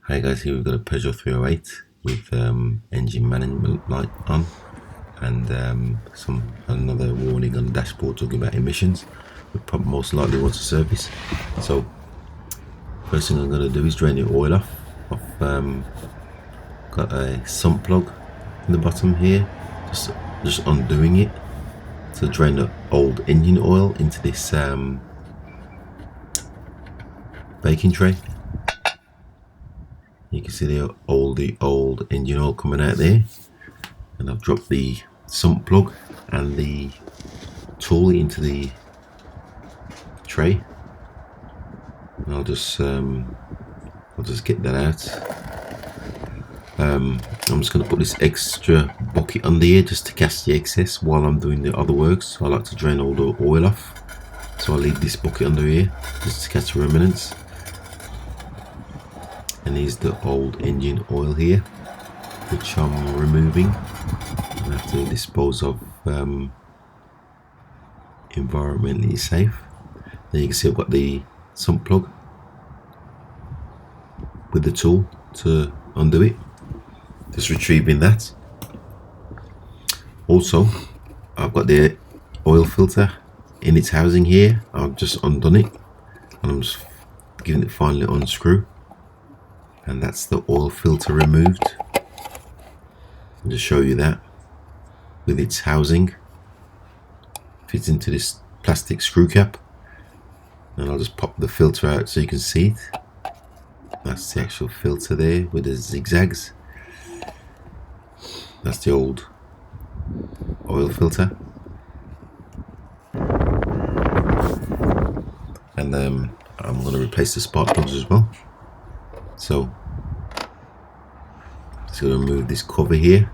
Hi guys, here we've got a Peugeot 308 with engine management light on and another warning on the dashboard talking about emissions. We probably most likely want to service. So first thing I'm going to do is drain the oil off. Got a sump plug in the bottom here, just undoing it to drain the old engine oil into this baking tray. You can see the old engine oil coming out there, and I've dropped the sump plug and the tool into the tray, and I'll just get that out. I'm just going to put this extra bucket under here just to catch the excess while I'm doing the other works. I like to drain all the oil off, so I'll leave this bucket under here just to catch the remnants. And here's the old engine oil here, which I'm removing. I have to dispose of environmentally safe. Then you can see I've got the sump plug with the tool to undo it. Just retrieving that. Also, I've got the oil filter in its housing here. I've just undone it, and I'm just giving it finally unscrew. And that's the oil filter removed. I'll just show you that with its housing. Fits into this plastic screw cap, and I'll just pop the filter out so you can see it. That's the actual filter there with the zigzags. That's the old oil filter. And I'm going to replace the spark plugs as well. So just going to remove this cover here,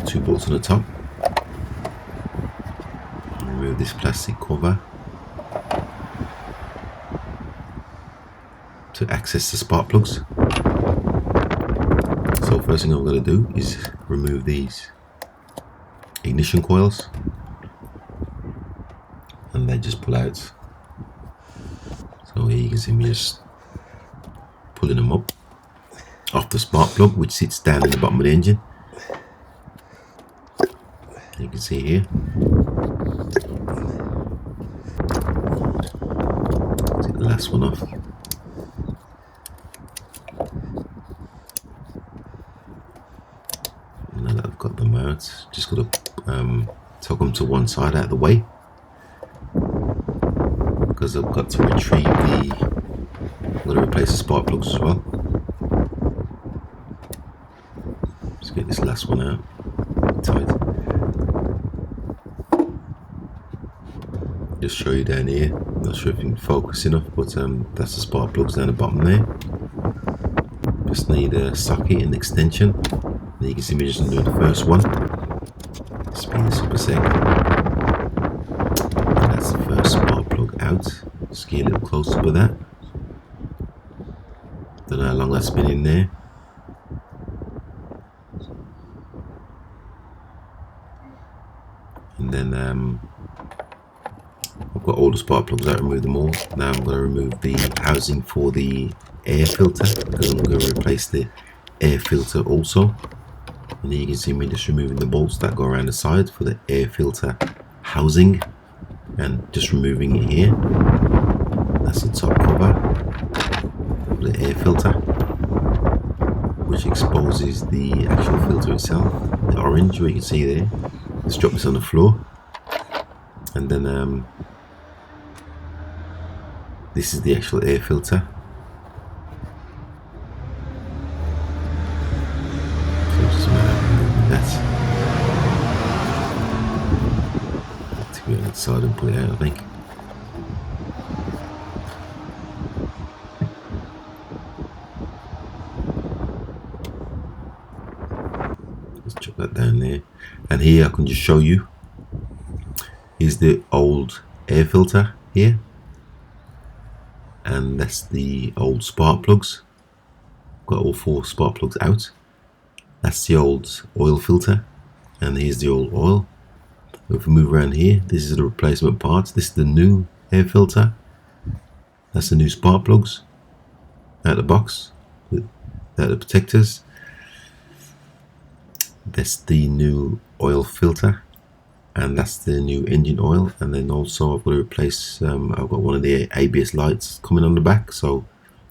2 bolts on the top, remove this plastic cover to access the spark plugs. So first thing I'm going to do is remove these ignition coils, and they just pull out. So here you can see me just pulling them up off the spark plug, which sits down in the bottom of the engine. You can see here. Take the last one off. Now that I've got them out, just got to tuck them to one side out of the way, because I've got to retrieve I'm going to replace the spark plugs as well. Just get this last one out tight. Just show you down here. Not sure if you can focus enough, but that's the spark plugs down the bottom there. Just need a socket and extension. Then you can see me just doing the first one. Speed this up a sec. And that's the first spark plug out. Just get a little closer with that. Don't know how long that's been in there. And then I've got all the spark plugs out, remove them all. Now I'm going to remove the housing for the air filter, because I'm going to replace the air filter also. And then you can see me just removing the bolts that go around the side for the air filter housing, and just removing it here. That's the top cover, the air filter, which exposes the actual filter itself, the orange, what you can see there. Let's drop this on the floor, and then this is the actual air filter. So just a matter of removing that. To be on its side and pull it out, I think. Chuck that down there, and here I can just show you. Here's the old air filter here, and that's the old spark plugs. Got all 4 spark plugs out. That's the old oil filter, and here's the old oil. If we move around here, this is the replacement parts. This is the new air filter. That's the new spark plugs. out of the box with out the protectors. That's the new oil filter, and that's the new engine oil. And then also I've got to replace, I've got one of the ABS lights coming on the back, so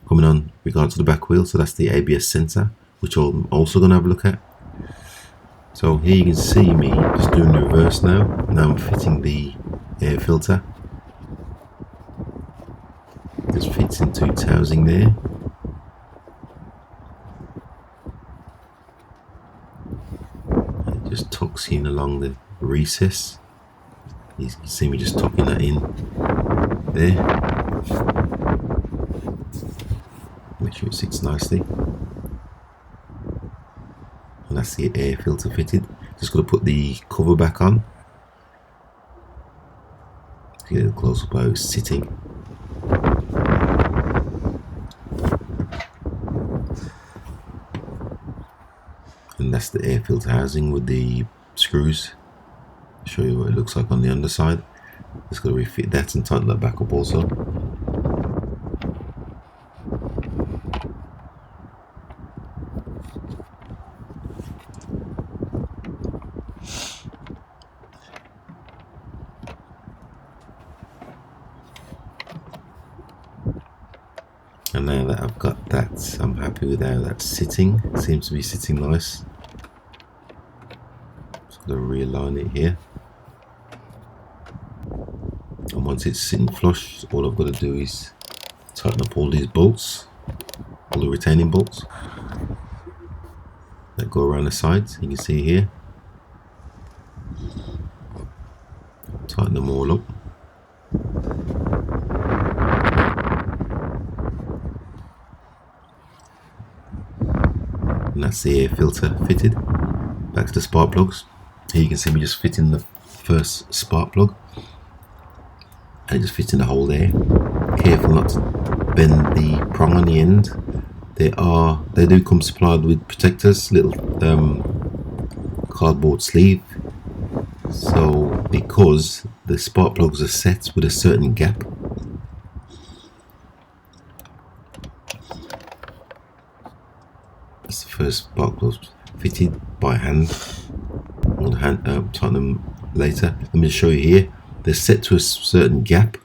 coming on regards to the back wheel, so that's the ABS sensor, which I'm also going to have a look at. So here you can see me just doing the reverse now. Now I'm fitting the air filter. Just fits into its housing there. It just tucks in along the recess. You can see me just tucking that in there. Make sure it sits nicely. And that's the air filter fitted. Just got to put the cover back on. Get a close up how it's sitting. And that's the air filter housing with the screws. Show you what it looks like on the underside. Just got to refit that and tighten that back up also. And now that I've got that, I'm happy with how that's sitting. It seems to be sitting nice. Just got to realign it here. And once it's sitting flush, all I've got to do is tighten up all these bolts, all the retaining bolts that go around the sides. You can see here. Tighten them all up. And that's the air filter fitted. Back to the spark plugs. Here you can see me just fitting the first spark plug, and it just fits in the hole there. Careful not to bend the prong on the end. They do come supplied with protectors, little cardboard sleeve. So because the spark plugs are set with a certain gap, that's the first spark plugs fitted by hand. I'm going to tighten them later. Let me just show you here. They're set to a certain gap.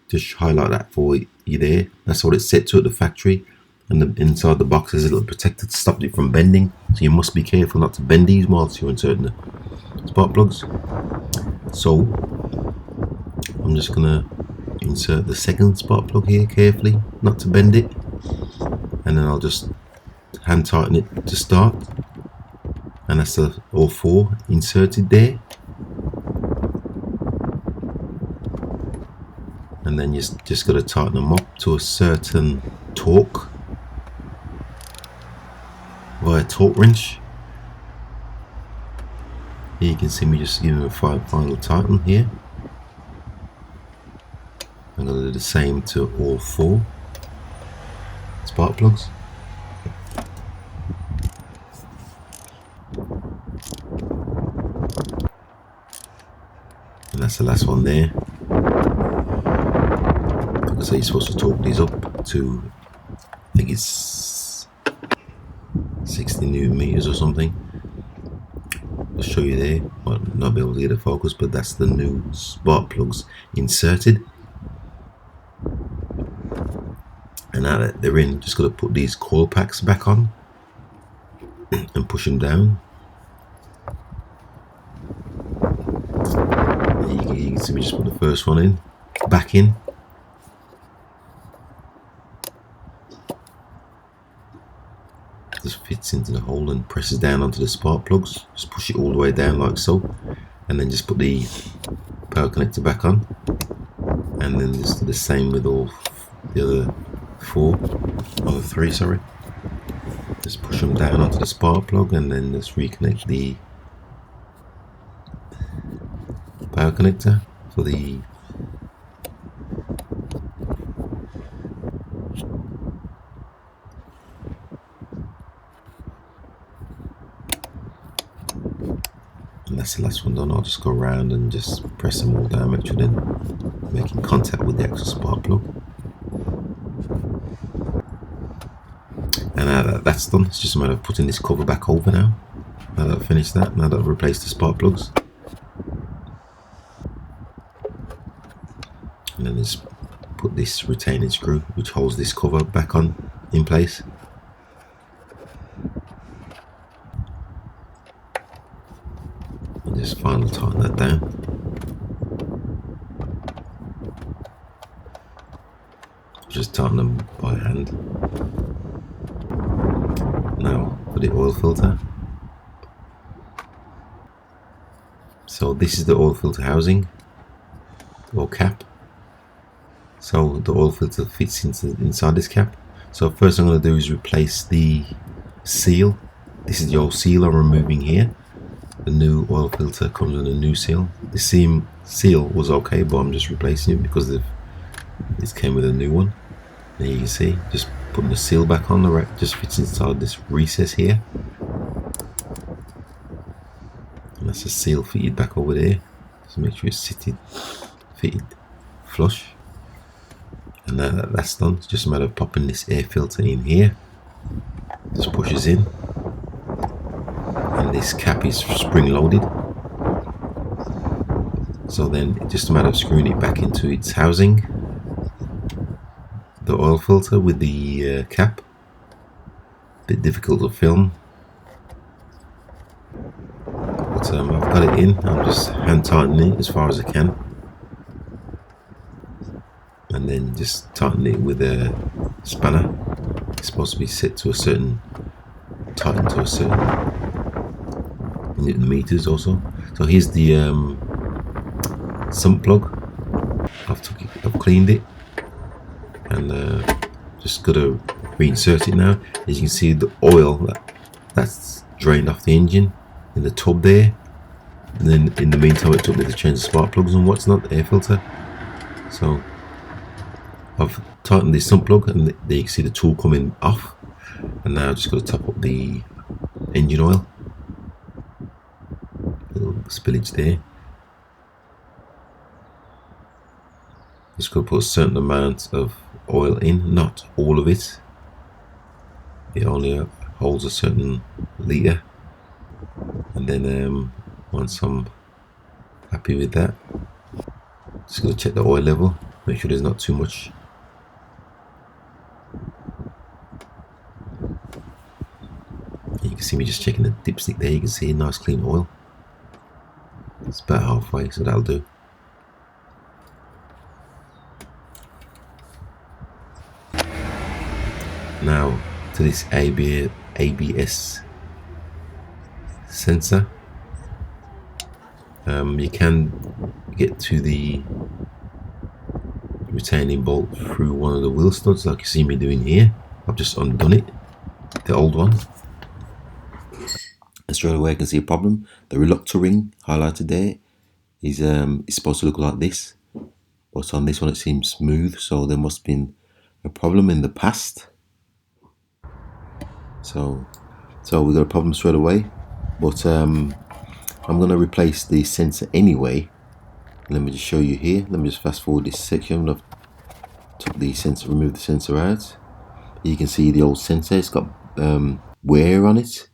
Just highlight that for you there. That's what it's set to at the factory. And inside the box there's a little protector to stop it from bending. So you must be careful not to bend these whilst you're inserting the spark plugs. So I'm just going to insert the second spark plug here carefully, not to bend it. And then I'll just hand tighten it to start. And that's all four inserted there. And then you just got to tighten them up to a certain torque via torque wrench. Here you can see me just giving a final tighten here. I'm going to do the same to all four spark plugs. And that's the last one there. So you're supposed to torque these up to, I think it's 60 Newton meters or something. I'll show you there. Might not be able to get a focus, but that's the new spark plugs inserted. And now that they're in, just got to put these coil packs back on and push them down. You can see me just put the first one in, back in. Just fits into the hole and presses down onto the spark plugs. Just push it all the way down like so, and then just put the power connector back on, and then just do the same with all the other three, sorry. Just push them down onto the spark plug and then just reconnect the power connector for the and that's the last one done. I'll just go around and just press them all down, make sure they're making contact with the actual spark plug. And now that that's done, it's just a matter of putting this cover back over now. Now that I've finished that, now that I've replaced the spark plugs. And then just put this retaining screw which holds this cover back on in place. And just finally tighten that down. Just tighten them by hand. Now for the oil filter. So this is the oil filter housing or cap. So the oil filter fits inside this cap. So first I'm going to do is replace the seal. This is the old seal I'm removing here. The new oil filter comes with a new seal. The seal was okay, but I'm just replacing it because it came with a new one. And you can see, just putting the seal back on, the rack just fits inside this recess here. And that's the seal fitted back over there. Just make sure it's fitted flush. And now that that's done, it's just a matter of popping this air filter in here. Just pushes in. And this cap is spring loaded. So then it's just a matter of screwing it back into its housing. The oil filter with the cap. Bit difficult to film. But I've got it in. I'm just hand tightening it as far as I can. And then just tighten it with a spanner. It's supposed to be set to a certain, tightened to a certain meters also. So here's the sump plug. I've cleaned it and just gotta reinsert it now. As you can see, the oil that's drained off the engine in the tub there. And then in the meantime, it took me to change the spark plugs and what's not, the air filter. So I've tightened this sump plug and there you can see the tool coming off. And now I've just got to top up the engine oil. Little spillage there. Just got to put a certain amount of oil in, not all of it. It only holds a certain litre. And then once I'm happy with that, just going to check the oil level, make sure there's not too much. You can see me just checking the dipstick there. You can see nice clean oil. It's about halfway, so that'll do. Now to this ABS sensor. You can get to the retaining bolt through one of the wheel studs like you see me doing here. I've just undone it, the old one. And straight away I can see a problem. The reluctor ring highlighted there is supposed to look like this, but on this one it seems smooth, so there must have been a problem in the past. So we got a problem straight away, but I'm going to replace the sensor anyway. Let me just show you here. Let me just fast forward this section. I've took the sensor, removed the sensor out. You can see the old sensor. It's got wear on it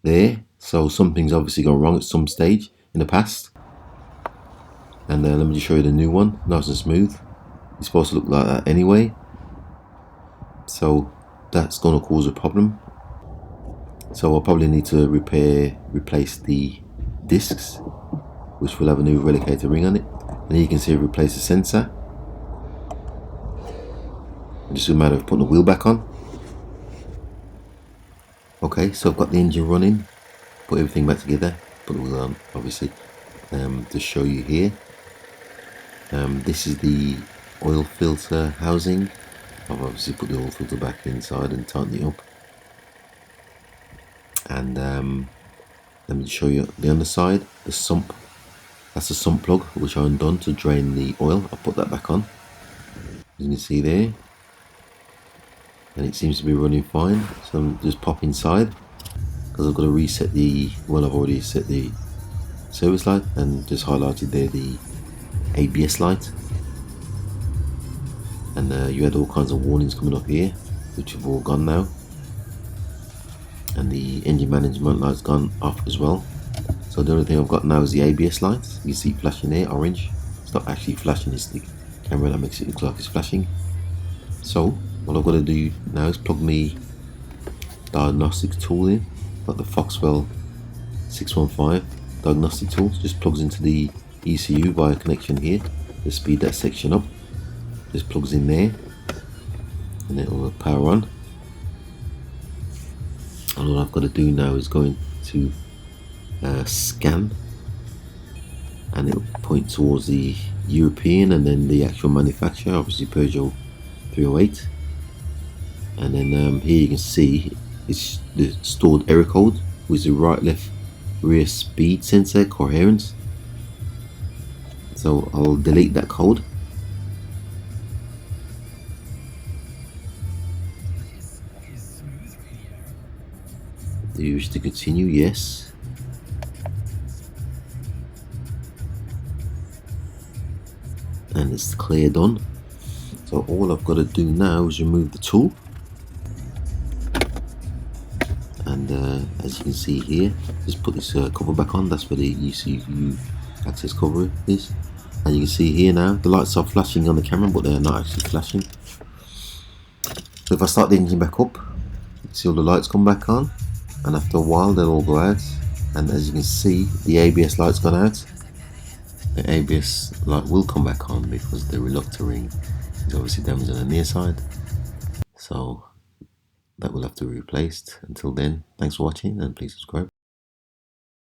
there. So something's obviously gone wrong at some stage in the past. And let me just show you the new one. Nice and smooth. It's supposed to look like that anyway. So that's going to cause a problem. So I'll probably need to replace the discs, which will have a new relocator ring on it. And here you can see replace the sensor. And just a matter of putting the wheel back on. Okay, so I've got the engine running, put everything back together, put the wheel on obviously, to show you here. This is the oil filter housing. I've obviously put the oil filter back inside and tightened it up. And let me show you the underside, the sump. That's the sump plug which I undone to drain the oil. I'll put that back on, as you can see there, and it seems to be running fine. So I'm just pop inside because I've got to reset the, well, I've already set the service light and just highlighted there the ABS light. And you had all kinds of warnings coming up here, which have all gone now. and the engine management light's gone off as well. So the only thing I've got now is the ABS lights. You see it flashing there, orange. It's not actually flashing, it's the camera that makes it look like it's flashing. So what I've got to do now is plug my diagnostics tool in. Got the Foxwell 615 diagnostic tool. Just plugs into the ECU via connection here. Just speed that section up. Just plugs in there, and it will power on. And all I've got to do now is go into scan, and it will point towards the European and then the actual manufacturer, obviously Peugeot 308. And then here you can see it's the stored error code with the right, left, rear speed sensor coherence. So I'll delete that code. Do you wish to continue? Yes. And it's cleared on. So all I've got to do now is remove the tool. And as you can see here, just put this cover back on. That's where the ECU access cover is. And you can see here now, the lights are flashing on the camera, but they're not actually flashing. So if I start the engine back up, you can see all the lights come back on. And after a while they'll all go out, and as you can see the ABS light's gone out. The ABS light will come back on because the reluctor ring is obviously damaged on the near side, so that will have to be replaced. Until then, thanks for watching and please subscribe.